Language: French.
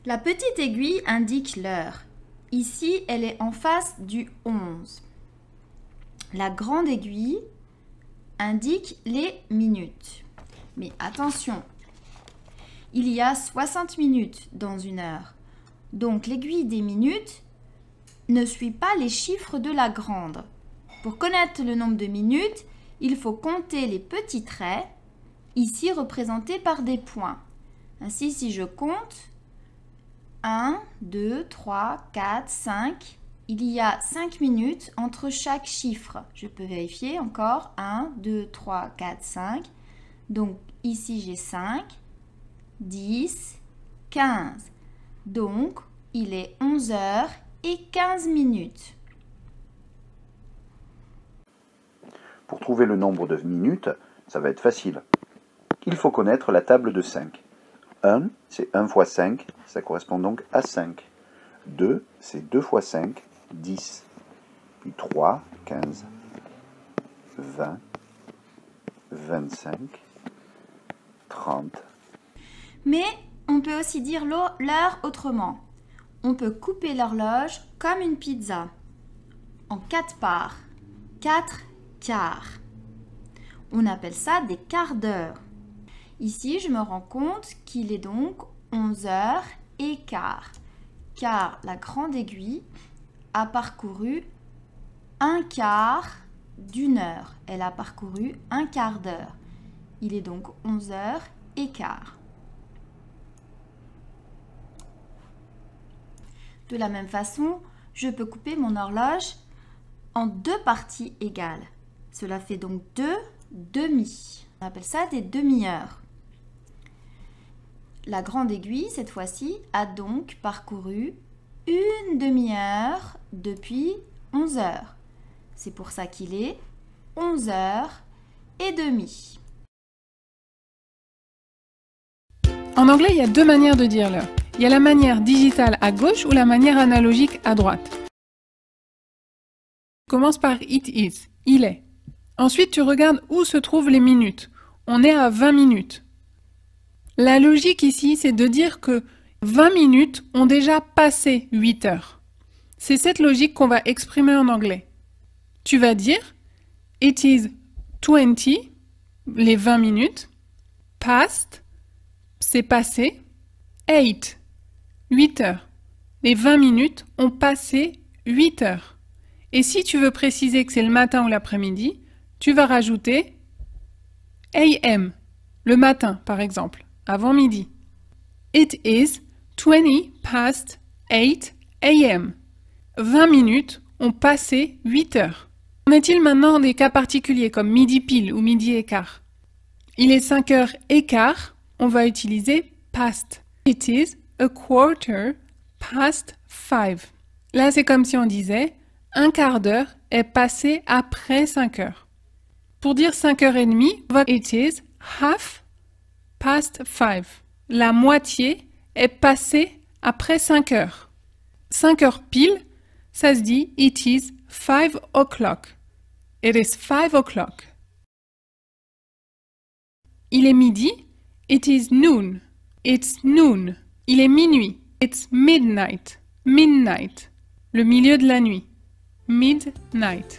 La petite aiguille indique l'heure. Ici, elle est en face du 11. La grande aiguille indique les minutes. Mais attention, il y a 60 minutes dans une heure. Donc l'aiguille des minutes ne suit pas les chiffres de la grande. Pour connaître le nombre de minutes, il faut compter les petits traits, ici représentés par des points. Ainsi, si je compte 1, 2, 3, 4, 5, il y a 5 minutes entre chaque chiffre. Je peux vérifier encore. 1, 2, 3, 4, 5. Donc ici j'ai 5, 10, 15. Donc il est 11h15. Pour trouver le nombre de minutes, ça va être facile. Il faut connaître la table de 5. 1, c'est 1 fois 5, ça correspond donc à 5. 2, c'est 2 fois 5, 10. Puis 3, 15. 20, 25, 30. Mais on peut aussi dire l'heure autrement. On peut couper l'horloge comme une pizza, en 4 parts, 4 quarts. On appelle ça des quarts d'heure. Ici, je me rends compte qu'il est donc 11h15, car la grande aiguille a parcouru un quart d'une heure. Elle a parcouru un quart d'heure. Il est donc 11h15. De la même façon, je peux couper mon horloge en 2 parties égales. Cela fait donc 2 demi. On appelle ça des demi-heures. La grande aiguille, cette fois-ci, a donc parcouru une demi-heure depuis 11 heures. C'est pour ça qu'il est 11h30. En anglais, il y a 2 manières de dire l'heure. Il y a la manière digitale à gauche ou la manière analogique à droite. On commence par it is, il est. Ensuite, tu regardes où se trouvent les minutes. On est à 20 minutes. La logique ici, c'est de dire que 20 minutes ont déjà passé 8 heures. C'est cette logique qu'on va exprimer en anglais. Tu vas dire it is 20, les 20 minutes, past, c'est passé, 8, 8 heures. Les 20 minutes ont passé 8 heures. Et si tu veux préciser que c'est le matin ou l'après-midi, tu vas rajouter AM, le matin par exemple, avant midi. It is 20 past 8 AM. 20 minutes ont passé 8 heures. En est-il maintenant des cas particuliers comme midi pile ou midi et quart? Il est 5h15, on va utiliser past. It is a quarter past 5. Là, c'est comme si on disait un quart d'heure est passé après 5 heures. Pour dire 5h30, on va it is half past 5. La moitié est passée après 5 heures. 5 heures pile, ça se dit it is 5 o'clock. It is 5 o'clock. Il est midi, it is noon. It's noon. Il est minuit, it's midnight. Midnight. Le milieu de la nuit. Midnight.